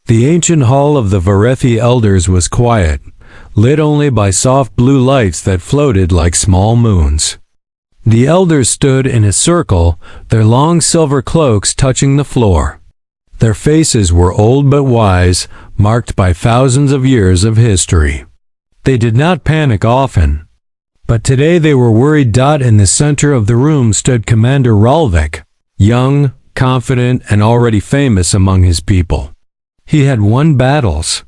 The ancient hall of the Varethi elders was quiet, lit only by soft blue lights that floated like small moons. The elders stood in a circle, their long silver cloaks touching the floor. Their faces were old but wise, marked by thousands of years of history. They did not panic often, but today they were worried. In the center of the room stood Commander Ralvik, young, confident, and already famous among his people. He had won battles.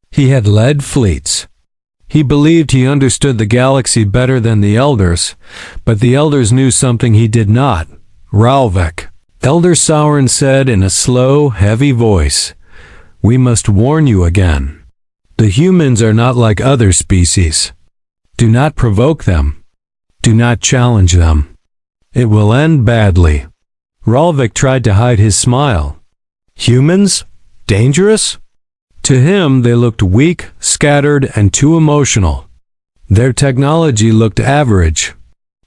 He had led fleets. He believed he understood the galaxy better than the elders, but the elders knew something he did not. Ralvik. Elder Sauron said in a slow, heavy voice, "We must warn you again. The humans are not like other species. Do not provoke them. Do not challenge them. It will end badly." Ralvik tried to hide his smile. Humans? Dangerous? To him, they looked weak, scattered, and too emotional. Their technology looked average.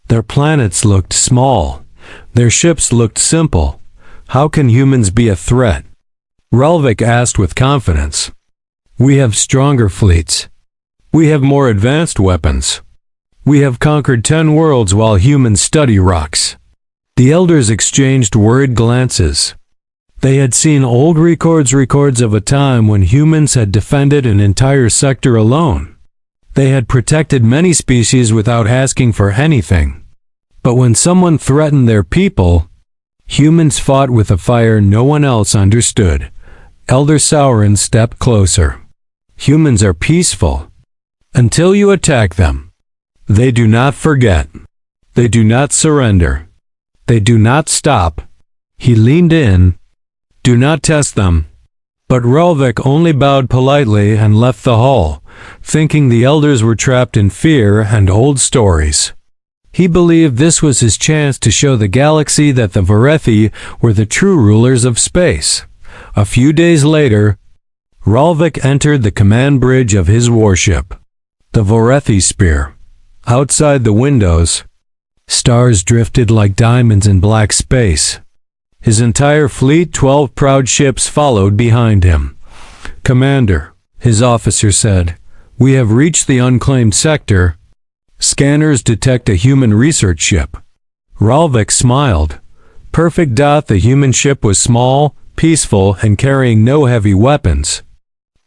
Their planets looked small. Their ships looked simple. How can humans be a threat? Ralvik asked with confidence. "We have stronger fleets. We have more advanced weapons. We have conquered 10 worlds while humans study rocks." The elders exchanged worried glances. They had seen old records of a time when humans had defended an entire sector alone. They had protected many species without asking for anything. But when someone threatened their people, humans fought with a fire no one else understood. Elder Sauron stepped closer. Humans are peaceful until you attack them. They do not forget. They do not surrender. They do not stop. He leaned in. Do not test them. But Ralvik only bowed politely and left the hall, thinking the elders were trapped in fear and old stories. He believed this was his chance to show the galaxy that the Varethi were the true rulers of space. A few days later, Ralvik entered the command bridge of his warship, the Varethi Spear. Outside the windows, stars drifted like diamonds in black space. His entire fleet, 12 proud ships, followed behind him. "Commander," his officer said, "we have reached the unclaimed sector. Scanners detect a human research ship." Ralvik smiled. Perfect. The human ship was small, peaceful, and carrying no heavy weapons.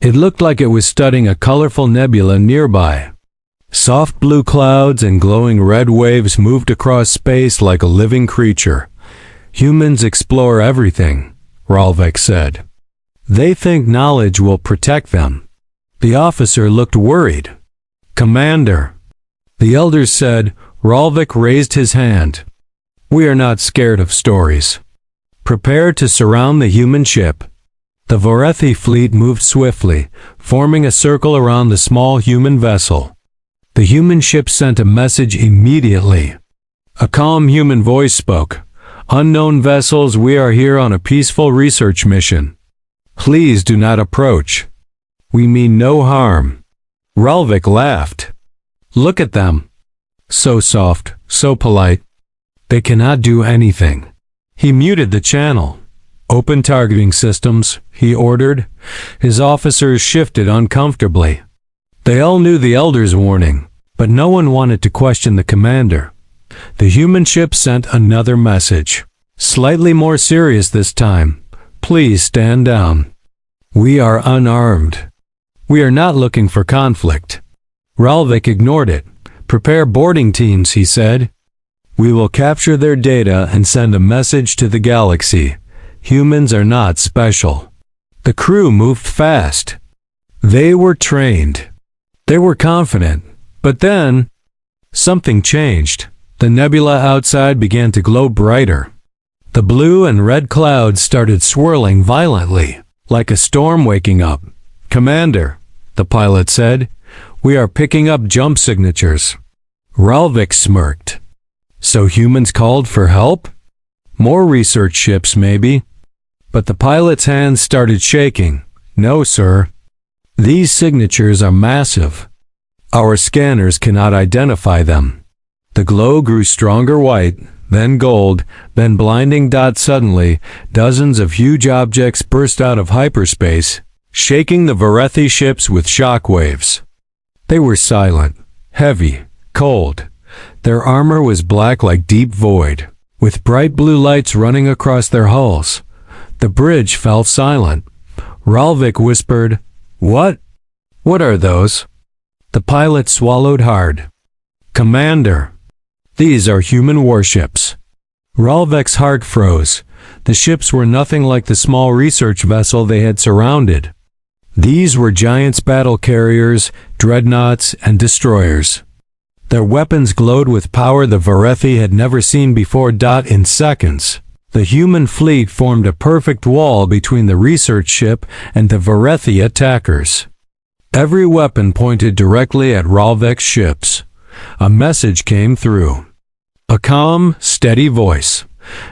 It looked like it was studying a colorful nebula nearby. Soft blue clouds and glowing red waves moved across space like a living creature. "Humans explore everything," Ralvik said. "They think knowledge will protect them." The officer looked worried. "Commander," the elders said. Ralvik raised his hand. "We are not scared of stories. Prepare to surround the human ship." The Varethi fleet moved swiftly, forming a circle around the small human vessel. The human ship sent a message immediately. A calm human voice spoke. "Unknown vessels, we are here on a peaceful research mission. Please do not approach. We mean no harm." Ralvik laughed. "Look at them. So soft, so polite. They cannot do anything." He muted the channel. "Open targeting systems," he ordered. His officers shifted uncomfortably. They all knew the elder's warning, but no one wanted to question the commander. The human ship sent another message, slightly more serious this time. "Please stand down. We are unarmed. We are not looking for conflict." Ralvik ignored it. "Prepare boarding teams," he said. "We will capture their data and send a message to the galaxy. Humans are not special." The crew moved fast. They were trained. They were confident. But then, something changed. The nebula outside began to glow brighter. The blue and red clouds started swirling violently, like a storm waking up. "Commander," the pilot said, "we are picking up jump signatures." Ralvik smirked. "So humans called for help? More research ships, maybe?" But the pilot's hands started shaking. "No, sir. These signatures are massive. Our scanners cannot identify them." The glow grew stronger white, then gold, then blinding. Suddenly, dozens of huge objects burst out of hyperspace. shaking the Varethi ships with shock waves. They were silent, heavy, cold. Their armor was black like deep void, with bright blue lights running across their hulls. The bridge fell silent. Ralvik whispered, "What? What are those?" The pilot swallowed hard. "Commander, these are human warships." Ralvik's heart froze. The ships were nothing like the small research vessel they had surrounded. These were giants battle carriers, dreadnoughts, and destroyers. Their weapons glowed with power the Varethi had never seen before. In seconds, the human fleet formed a perfect wall between the research ship and the Varethi attackers. Every weapon pointed directly at Ralvik's ships. A message came through. A calm, steady voice.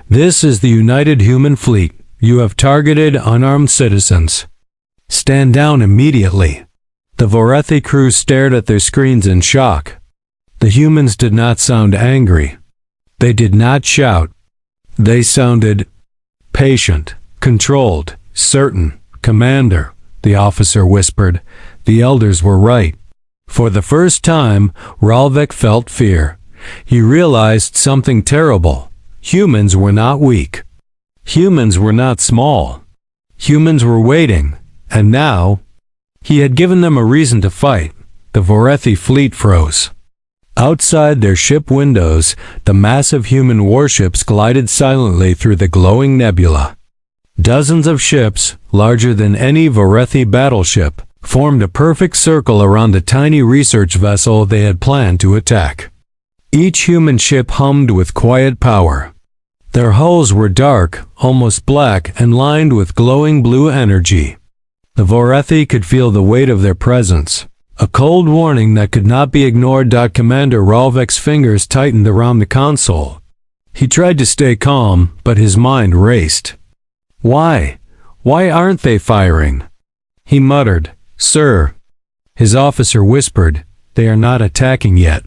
"This is the United Human Fleet. You have targeted unarmed citizens. Stand down immediately." The Varethi crew stared at their screens in shock. The humans did not sound angry. They did not shout. They sounded patient, controlled, certain. "Commander," the officer whispered, "the elders were right." For the first time, Ralvik felt fear. He realized something terrible. Humans were not weak. Humans were not small. Humans were waiting, and now, he had given them a reason to fight. The Varethi fleet froze. Outside their ship windows, the massive human warships glided silently through the glowing nebula. Dozens of ships, larger than any Varethi battleship, formed a perfect circle around the tiny research vessel they had planned to attack. Each human ship hummed with quiet power. Their hulls were dark, almost black, and lined with glowing blue energy. The Varethi could feel the weight of their presence, a cold warning that could not be ignored. Commander Ralvik's fingers tightened around the console. He tried to stay calm, but his mind raced. Why? Why aren't they firing? He muttered, "Sir." His officer whispered, "They are not attacking yet.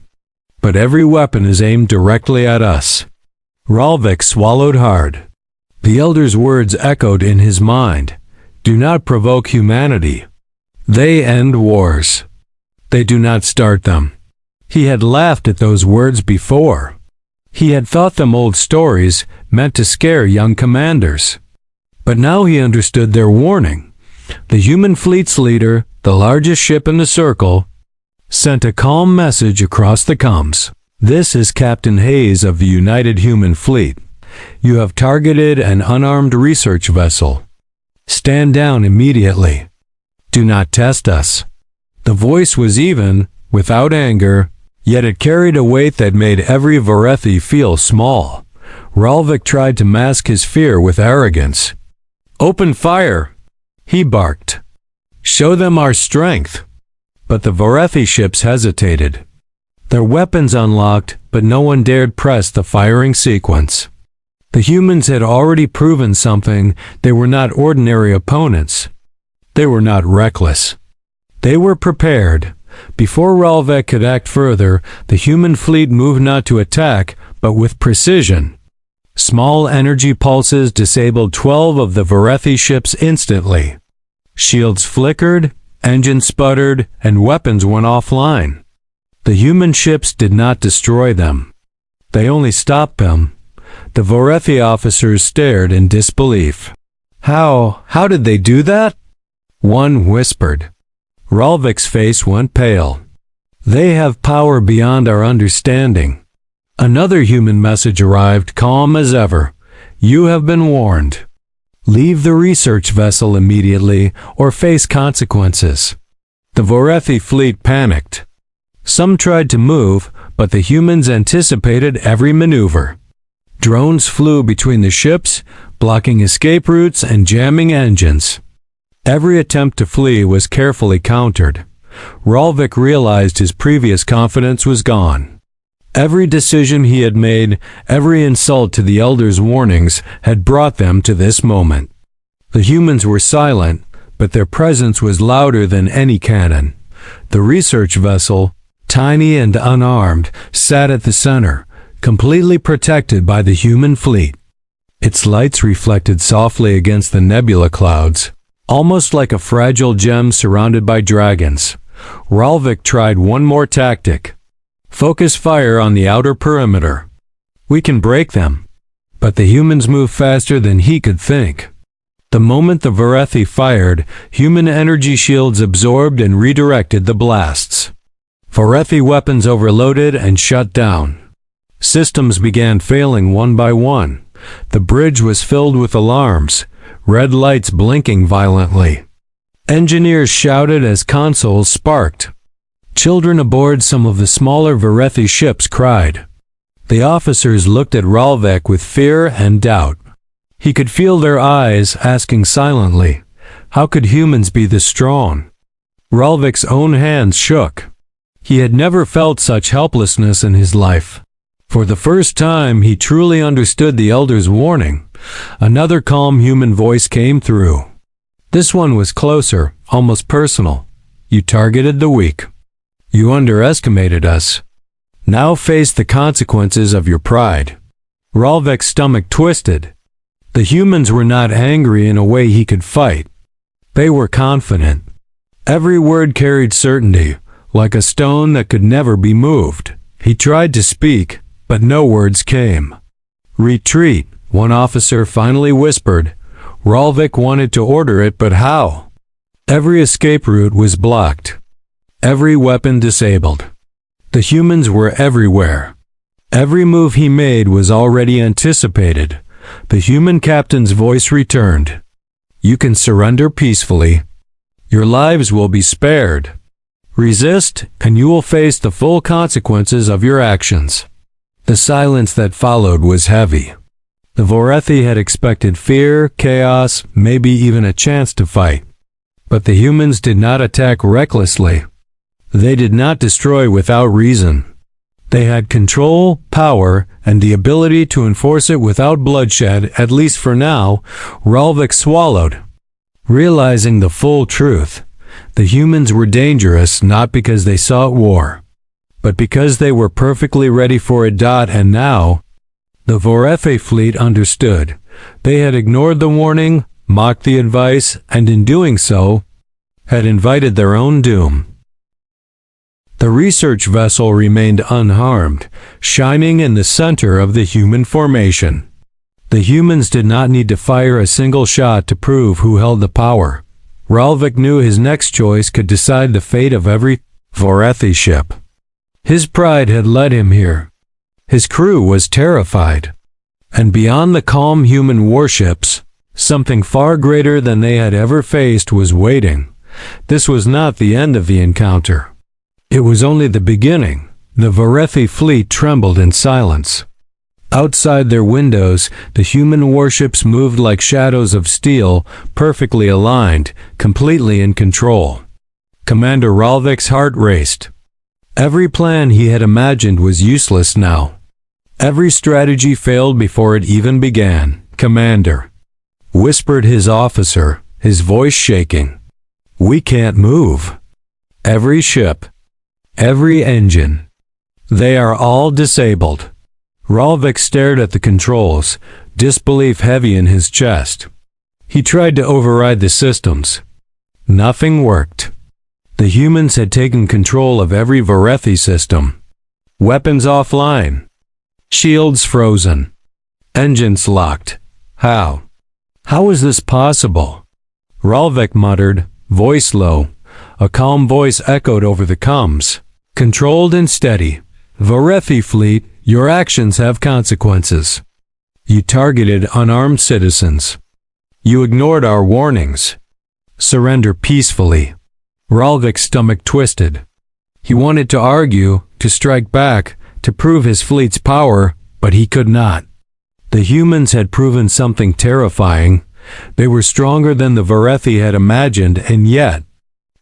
But every weapon is aimed directly at us." Ralvik swallowed hard. The elder's words echoed in his mind. Do not provoke humanity. They end wars. They do not start them. He had laughed at those words before. He had thought them old stories meant to scare young commanders. But now he understood their warning. The human fleet's leader, the largest ship in the circle, sent a calm message across the comms. "This is Captain Hayes of the United Human Fleet. You have targeted an unarmed research vessel. Stand down immediately. Do not test us." The voice was even, without anger, yet it carried a weight that made every Varethi feel small. Ralvik tried to mask his fear with arrogance. "Open fire!" he barked. "Show them our strength." But the Varethi ships hesitated. Their weapons unlocked, but no one dared press the firing sequence. The humans had already proven something. They were not ordinary opponents. They were not reckless. They were prepared. Before Ralvik could act further, the human fleet moved not to attack, but with precision. Small energy pulses disabled 12 of the Varethi ships instantly. Shields flickered, engines sputtered, and weapons went offline. The human ships did not destroy them. They only stopped them. The Varethi officers stared in disbelief. How did they do that?" One whispered. Ralvik's face went pale. "They have power beyond our understanding." Another human message arrived, calm as ever. "You have been warned. Leave the research vessel immediately or face consequences." The Varethi fleet panicked. Some tried to move, but the humans anticipated every maneuver. Drones flew between the ships, blocking escape routes and jamming engines. Every attempt to flee was carefully countered. Ralvik realized his previous confidence was gone. Every decision he had made, every insult to the elders' warnings, had brought them to this moment. The humans were silent, but their presence was louder than any cannon. The research vessel, tiny and unarmed, sat at the center, completely protected by the human fleet. Its lights reflected softly against the nebula clouds. Almost like a fragile gem surrounded by dragons, Ralvik tried one more tactic. Focus fire on the outer perimeter. We can break them. But the humans moved faster than he could think. The moment the Varethi fired, human energy shields absorbed and redirected the blasts. Varethi weapons overloaded and shut down. Systems began failing one by one. The bridge was filled with alarms, red lights blinking violently. Engineers shouted as consoles sparked. Children aboard some of the smaller Varethi ships cried. The officers looked at Ralvik with fear and doubt. He could feel their eyes asking silently, how could humans be this strong? Ralvik's own hands shook. He had never felt such helplessness in his life. For the first time, he truly understood the Elder's warning. Another calm human voice came through. This one was closer, almost personal. You targeted the weak. You underestimated us. Now face the consequences of your pride. Ralvik's stomach twisted. The humans were not angry in a way he could fight. They were confident. Every word carried certainty, like a stone that could never be moved. He tried to speak, but no words came. Retreat, one officer finally whispered. Ralvik wanted to order it, but how? Every escape route was blocked. Every weapon disabled. The humans were everywhere. Every move he made was already anticipated. The human captain's voice returned. You can surrender peacefully. Your lives will be spared. Resist, and you will face the full consequences of your actions. The silence that followed was heavy. The Varethi had expected fear, chaos, maybe even a chance to fight. But the humans did not attack recklessly. They did not destroy without reason. They had control, power, and the ability to enforce it without bloodshed, at least for now. Ralvik swallowed. Realizing the full truth, the humans were dangerous not because they sought war, but because they were perfectly ready for it. And now, the Varethi fleet understood. They had ignored the warning, mocked the advice, and in doing so, had invited their own doom. The research vessel remained unharmed, shining in the center of the human formation. The humans did not need to fire a single shot to prove who held the power. Ralvik knew his next choice could decide the fate of every Varethi ship. His pride had led him here. His crew was terrified. And beyond the calm human warships, something far greater than they had ever faced was waiting. This was not the end of the encounter. It was only the beginning. The Varethi fleet trembled in silence. Outside their windows, the human warships moved like shadows of steel, perfectly aligned, completely in control. Commander Ralvik's heart raced. Every plan he had imagined was useless now. Every strategy failed before it even began. Commander, whispered his officer, his voice shaking. We can't move. Every ship, every engine, they are all disabled. Ralvik stared at the controls, disbelief heavy in his chest. He tried to override the systems. Nothing worked. The humans had taken control of every Varethi system. Weapons offline. Shields frozen. Engines locked. How? How is this possible? Ralvik muttered, voice low. A calm voice echoed over the comms. Controlled and steady. Varethi fleet, your actions have consequences. You targeted unarmed citizens. You ignored our warnings. Surrender peacefully. Ralvik's stomach twisted. He wanted to argue, to strike back, to prove his fleet's power, but he could not. The humans had proven something terrifying. They were stronger than the Varethi had imagined, and yet,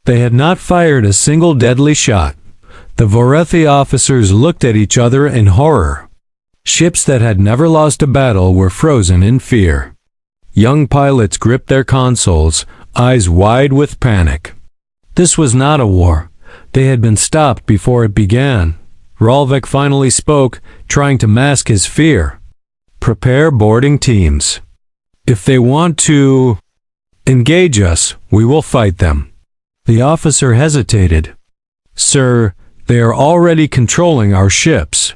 they had not fired a single deadly shot. The Varethi officers looked at each other in horror. Ships that had never lost a battle were frozen in fear. Young pilots gripped their consoles, eyes wide with panic. This was not a war. They had been stopped before it began. Ralvik finally spoke, trying to mask his fear. Prepare boarding teams. If they want to... Engage us, we will fight them. The officer hesitated. Sir, they are already controlling our ships.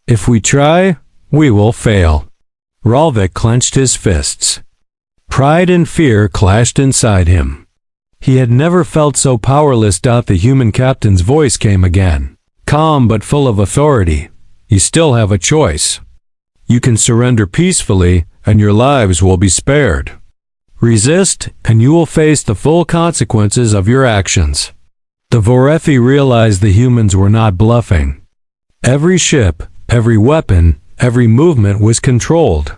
If we try, we will fail. Ralvik clenched his fists. Pride and fear clashed inside him. He had never felt so powerless. The human captain's voice came again, calm but full of authority. You still have a choice. You can surrender peacefully, and your lives will be spared. Resist, and you will face the full consequences of your actions. The Vorethi realized the humans were not bluffing. Every ship, every weapon, every movement was controlled.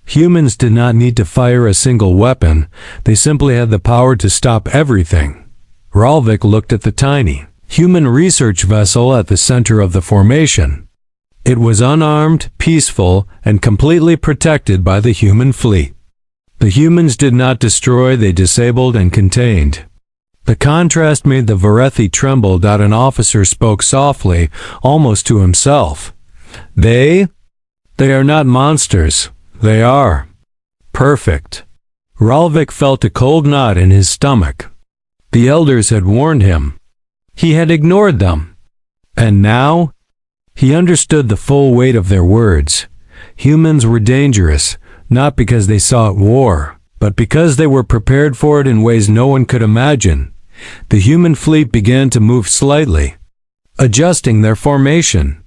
Humans did not need to fire a single weapon, they simply had the power to stop everything. Ralvik looked at the tiny, human research vessel at the center of the formation. It was unarmed, peaceful, and completely protected by the human fleet. The humans did not destroy, they disabled and contained. The contrast made the Vorethi tremble. An officer spoke softly, almost to himself. They are not monsters. They are perfect. Ralvik felt a cold knot in his stomach. The elders had warned him. He had ignored them. And now? He understood the full weight of their words. Humans were dangerous, not because they sought war, but because they were prepared for it in ways no one could imagine. The human fleet began to move slightly, adjusting their formation.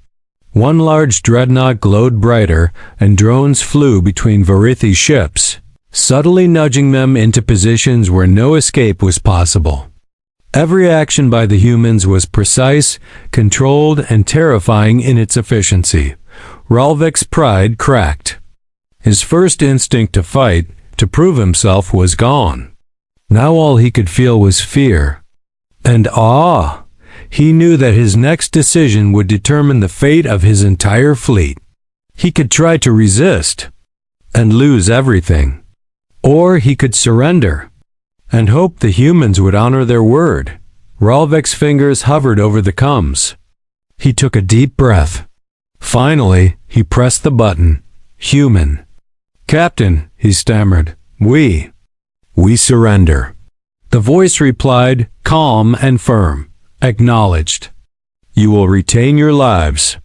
One large dreadnought glowed brighter, and drones flew between Vorethi ships, subtly nudging them into positions where no escape was possible. Every action by the humans was precise, controlled, and terrifying in its efficiency. Ralvik's pride cracked. His first instinct to fight, to prove himself, was gone. Now all he could feel was fear and awe. He knew that his next decision would determine the fate of his entire fleet. He could try to resist and lose everything, or he could surrender and hope the humans would honor their word. Ralvik's fingers hovered over the coms. He took a deep breath. Finally, he pressed the button. Human. Captain, he stammered, we surrender. The voice replied, calm and firm. Acknowledged. You will retain your lives.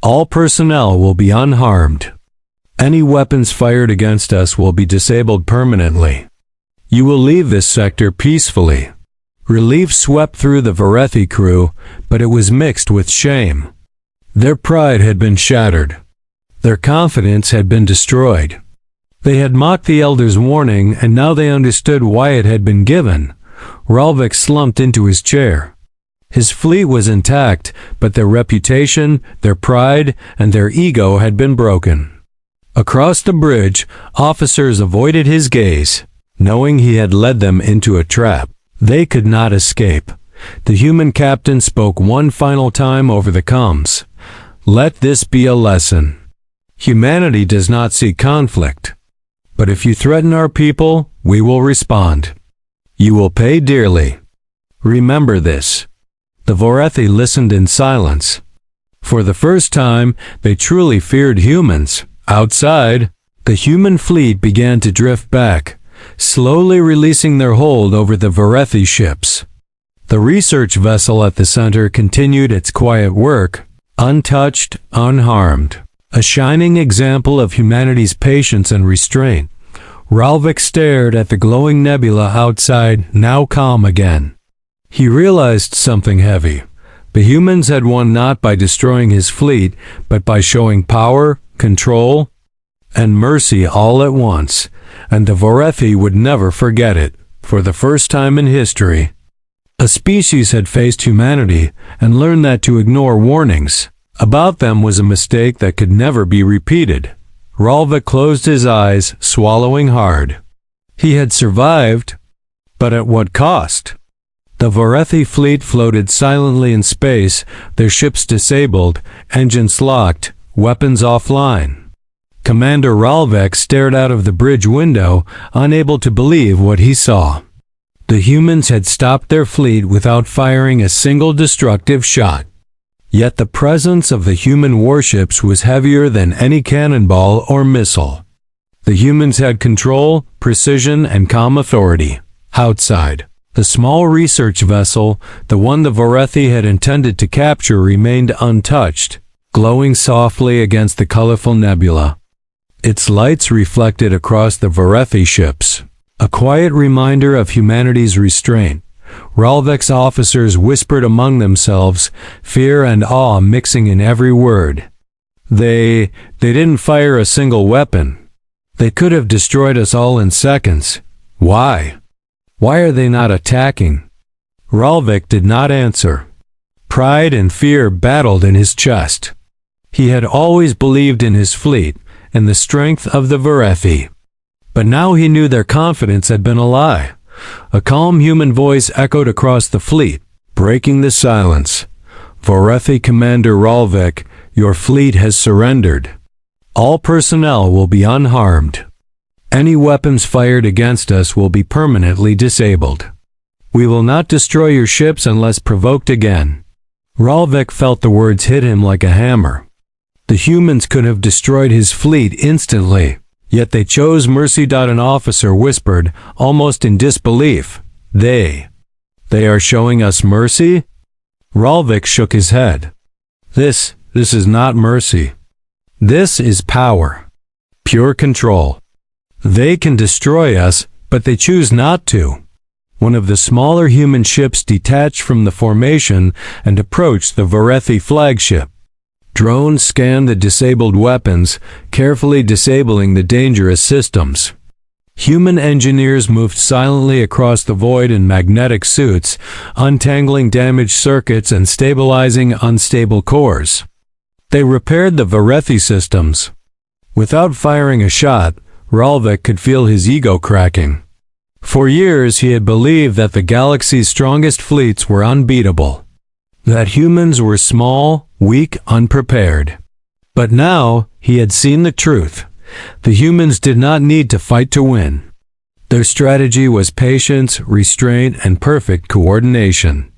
All personnel will be unharmed. Any weapons fired against us will be disabled permanently. You will leave this sector peacefully. Relief swept through the Vorethi crew, but it was mixed with shame. Their pride had been shattered. Their confidence had been destroyed. They had mocked the elders' warning, and now they understood why it had been given. Ralvik slumped into his chair. His fleet was intact, but their reputation, their pride, and their ego had been broken. Across the bridge, officers avoided his gaze, knowing he had led them into a trap. They could not escape. The human captain spoke one final time over the comms. Let this be a lesson. Humanity does not seek conflict. But if you threaten our people, we will respond. You will pay dearly. Remember this. The Vorethi listened in silence. For the first time, they truly feared humans. Outside, the human fleet began to drift back, slowly releasing their hold over the Vorethi ships. The research vessel at the center continued its quiet work, untouched, unharmed. A shining example of humanity's patience and restraint. Ralvik stared at the glowing nebula outside, now calm again. He realized something heavy. The humans had won not by destroying his fleet, but by showing power, control, and mercy all at once, and the Vorethi would never forget it. For the first time in history, a species had faced humanity and learned that to ignore warnings about them was a mistake that could never be repeated. Ralvik closed his eyes, swallowing hard. He had survived, but at what cost? The Vorethi fleet floated silently in space, their ships disabled, engines locked, weapons offline. Commander Ralvik stared out of the bridge window, unable to believe what he saw. The humans had stopped their fleet without firing a single destructive shot. Yet the presence of the human warships was heavier than any cannonball or missile. The humans had control, precision, and calm authority. Outside, the small research vessel, the one the Varethi had intended to capture, remained untouched, glowing softly against the colorful nebula. Its lights reflected across the Varethi ships, a quiet reminder of humanity's restraint. Ralvek's officers whispered among themselves, fear and awe mixing in every word. They didn't fire a single weapon. They could have destroyed us all in seconds. Why? Why are they not attacking? Ralvek did not answer. Pride and fear battled in his chest. He had always believed in his fleet and the strength of the Varethi. But now he knew their confidence had been a lie. A calm human voice echoed across the fleet, breaking the silence. Varethi Commander Ralvek, your fleet has surrendered. All personnel will be unharmed. Any weapons fired against us will be permanently disabled. We will not destroy your ships unless provoked again. Ralvek felt the words hit him like a hammer. The humans could have destroyed his fleet instantly, yet they chose mercy. An officer whispered, almost in disbelief, They are showing us mercy? Ralvek shook his head. This is not mercy. This is power. Pure control. They can destroy us, but they choose not to. One of the smaller human ships detached from the formation and approached the Varethi flagship. Drones scanned the disabled weapons, carefully disabling the dangerous systems. Human engineers moved silently across the void in magnetic suits, untangling damaged circuits and stabilizing unstable cores. They repaired the Varethi systems. Without firing a shot, Ralvek could feel his ego cracking. For years he had believed that the galaxy's strongest fleets were unbeatable, that humans were small, weak, unprepared. But now he had seen the truth. The humans did not need to fight to win. Their strategy was patience, restraint, and perfect coordination.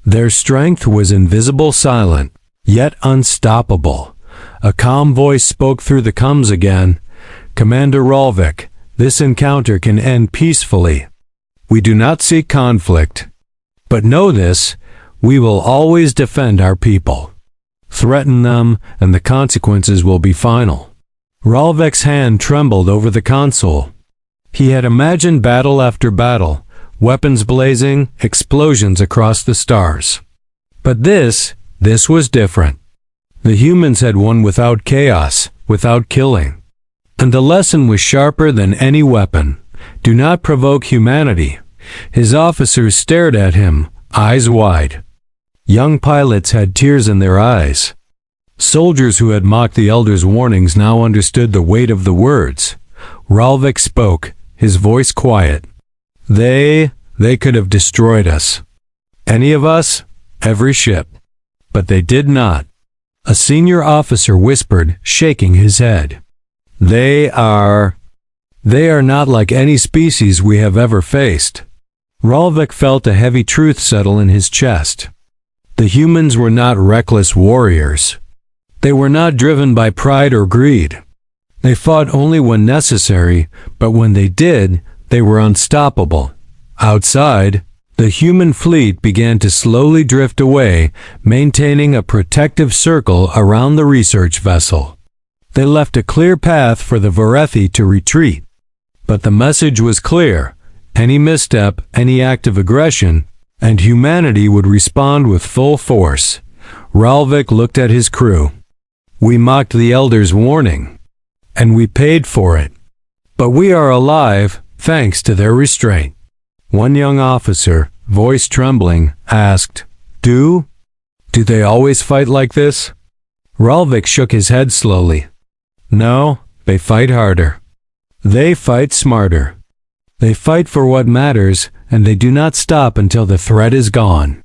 Their strength was invisible, silent, yet unstoppable. A calm voice spoke through the comms again. Commander Ralvek, this encounter can end peacefully. We do not seek conflict. But know this, we will always defend our people. Threaten them, and the consequences will be final. Ralvek's hand trembled over the console. He had imagined battle after battle, weapons blazing, explosions across the stars. But this was different. The humans had won without chaos, without killing. And the lesson was sharper than any weapon. Do not provoke humanity. His officers stared at him, eyes wide. Young pilots had tears in their eyes. Soldiers who had mocked the Elder's warnings now understood the weight of the words. Ralvek spoke, his voice quiet. They could have destroyed us. Any of us, every ship. But they did not. A senior officer whispered, shaking his head. They are not like any species we have ever faced. Ralvek felt a heavy truth settle in his chest. The humans were not reckless warriors. They were not driven by pride or greed. They fought only when necessary, but when they did, they were unstoppable. Outside, the human fleet began to slowly drift away, maintaining a protective circle around the research vessel. They left a clear path for the Varethi to retreat. But the message was clear. Any misstep, any act of aggression, and humanity would respond with full force. Ralvek looked at his crew. We mocked the Elder's warning, and we paid for it. But we are alive, thanks to their restraint. One young officer, voice trembling, asked, Do they always fight like this? Ralvek shook his head slowly. No, they fight harder. They fight smarter. They fight for what matters, and they do not stop until the threat is gone.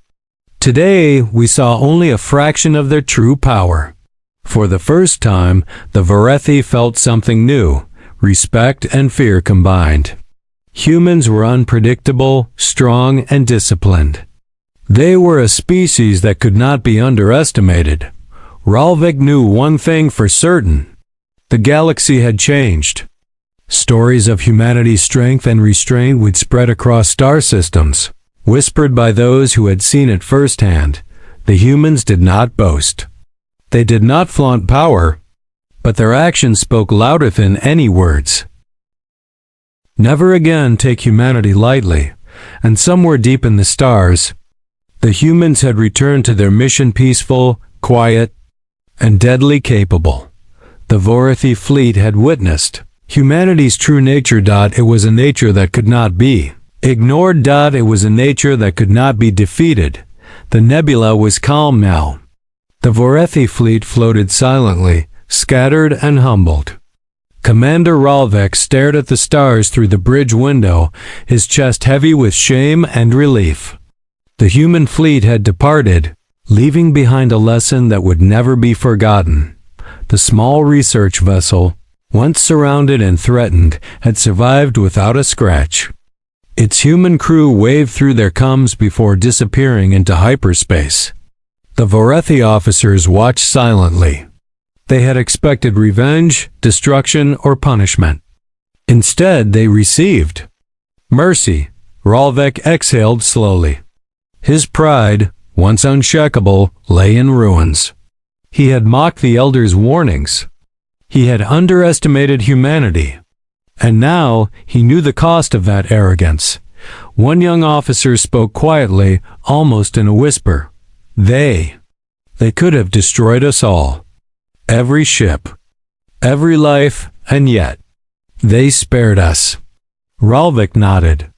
Today, we saw only a fraction of their true power. For the first time, the Varethi felt something new, respect and fear combined. Humans were unpredictable, strong, and disciplined. They were a species that could not be underestimated. Ralvek knew one thing for certain. The galaxy had changed. Stories of humanity's strength and restraint would spread across star systems, whispered by those who had seen it firsthand. The humans did not boast. They did not flaunt power, but their actions spoke louder than any words. Never again take humanity lightly, and somewhere deep in the stars, the humans had returned to their mission peaceful, quiet, and deadly capable. The Vorathi fleet had witnessed humanity's true nature. It was a nature that could not be ignored. It was a nature that could not be defeated. The nebula was calm now. The Vorathi fleet floated silently, scattered and humbled. Commander Ralvek stared at the stars through the bridge window, his chest heavy with shame and relief. The human fleet had departed, leaving behind a lesson that would never be forgotten. The small research vessel, once surrounded and threatened, had survived without a scratch. Its human crew waved through their coms before disappearing into hyperspace. The Vorathi officers watched silently. They had expected revenge, destruction, or punishment. Instead, they received mercy. Ralvek exhaled slowly. His pride, once unshakable, lay in ruins. He had mocked the elders' warnings. He had underestimated humanity. And now he knew the cost of that arrogance. One young officer spoke quietly, almost in a whisper. They could have destroyed us all. Every ship, every life, and yet they spared us. Ralvik nodded.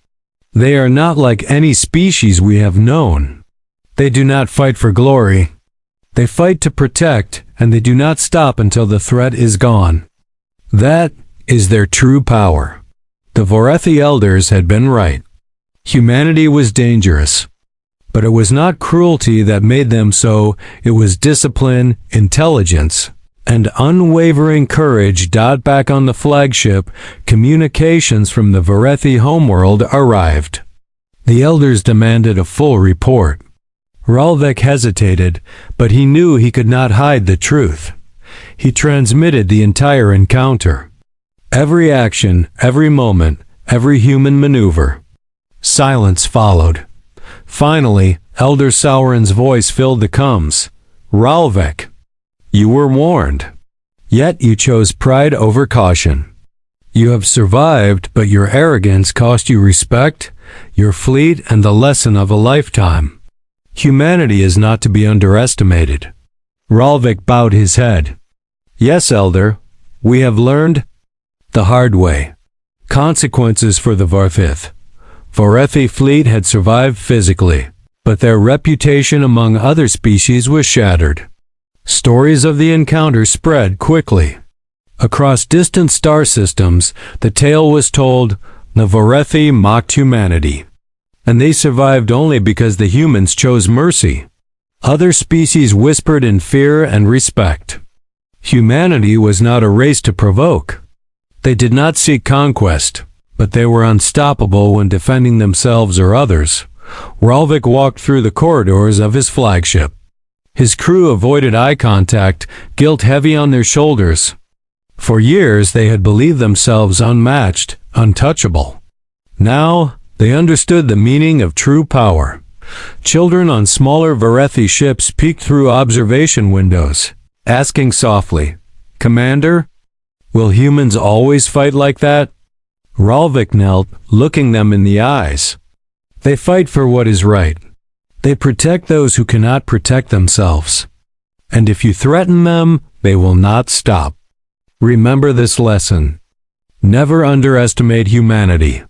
They are not like any species we have known. They do not fight for glory. They fight to protect, and they do not stop until the threat is gone. That is their true power. The Vorathi elders had been right. Humanity was dangerous. But it was not cruelty that made them so, it was discipline, intelligence, and unwavering courage. Back on the flagship, communications from the Vorathi homeworld arrived. The elders demanded a full report. Ralvek hesitated, but he knew he could not hide the truth. He transmitted the entire encounter. Every action, every moment, every human maneuver. Silence followed. Finally, Elder Sauron's voice filled the coms. Ralvek, you were warned. Yet you chose pride over caution. You have survived, but your arrogance cost you respect, your fleet, and the lesson of a lifetime. Humanity is not to be underestimated. Ralvik bowed his head. Yes, Elder, we have learned the hard way. Consequences for the Vorathi fleet had survived physically, but their reputation among other species was shattered. Stories of the encounter spread quickly. Across distant star systems, the tale was told, the Vorathi mocked humanity. And they survived only because the humans chose mercy. Other species whispered in fear and respect. Humanity was not a race to provoke. They did not seek conquest, but they were unstoppable when defending themselves or others. Ralvik walked through the corridors of his flagship. His crew avoided eye contact, guilt heavy on their shoulders. For years they had believed themselves unmatched, untouchable. Now they understood the meaning of true power. Children on smaller Vorathi ships peeked through observation windows, asking softly, Commander, will humans always fight like that? Ralvik knelt, looking them in the eyes. They fight for what is right. They protect those who cannot protect themselves. And if you threaten them, they will not stop. Remember this lesson. Never underestimate humanity.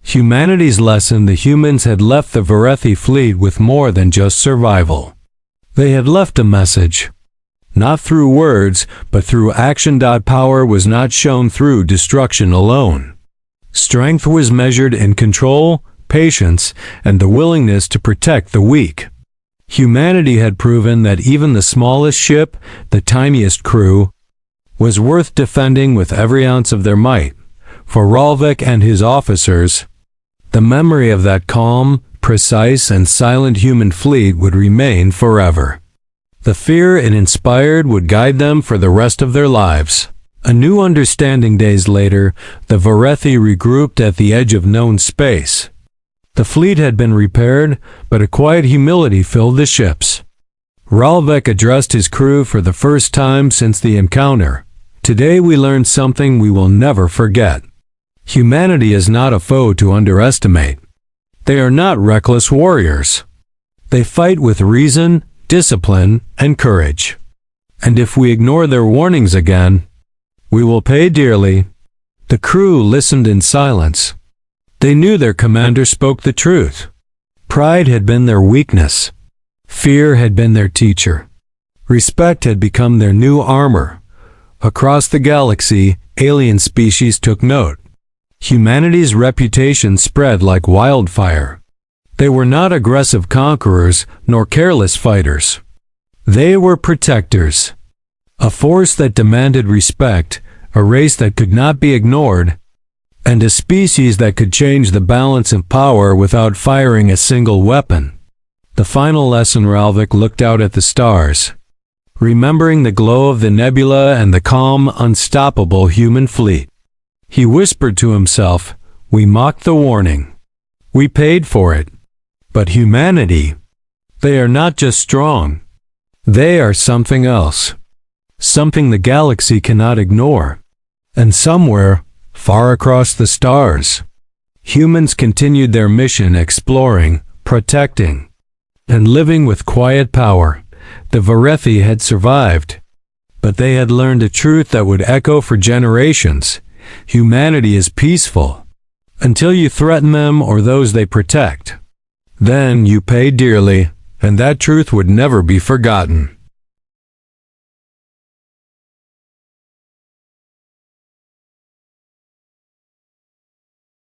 Humanity's lesson: the humans had left the Vorathi fleet with more than just survival. They had left a message. Not through words, but through action. Power was not shown through destruction alone. Strength was measured in control, patience, and the willingness to protect the weak. Humanity had proven that even the smallest ship, the tiniest crew, was worth defending with every ounce of their might. For Ralvik and his officers, the memory of that calm, precise, and silent human fleet would remain forever. The fear it inspired would guide them for the rest of their lives. A new understanding. Days later, the Varethi regrouped at the edge of known space. The fleet had been repaired, but a quiet humility filled the ships. Ralvik addressed his crew for the first time since the encounter. Today we learned something we will never forget. Humanity is not a foe to underestimate. They are not reckless warriors. They fight with reason, discipline, and courage. And if we ignore their warnings again, we will pay dearly. The crew listened in silence. They knew their commander spoke the truth. Pride had been their weakness. Fear had been their teacher. Respect had become their new armor. Across the galaxy, alien species took note. Humanity's reputation spread like wildfire. They were not aggressive conquerors nor careless fighters. They were protectors. A force that demanded respect, a race that could not be ignored, and a species that could change the balance of power without firing a single weapon. The final lesson. Ralvik looked out at the stars, remembering the glow of the nebula and the calm, unstoppable human fleet. He whispered to himself, "We mocked the warning. We paid for it. But humanity, they are not just strong. They are something else. Something the galaxy cannot ignore." And somewhere, far across the stars, humans continued their mission, exploring, protecting, and living with quiet power. The Varethi had survived, but they had learned a truth that would echo for generations. Humanity is peaceful until you threaten them or those they protect. Then you pay dearly, and that truth would never be forgotten.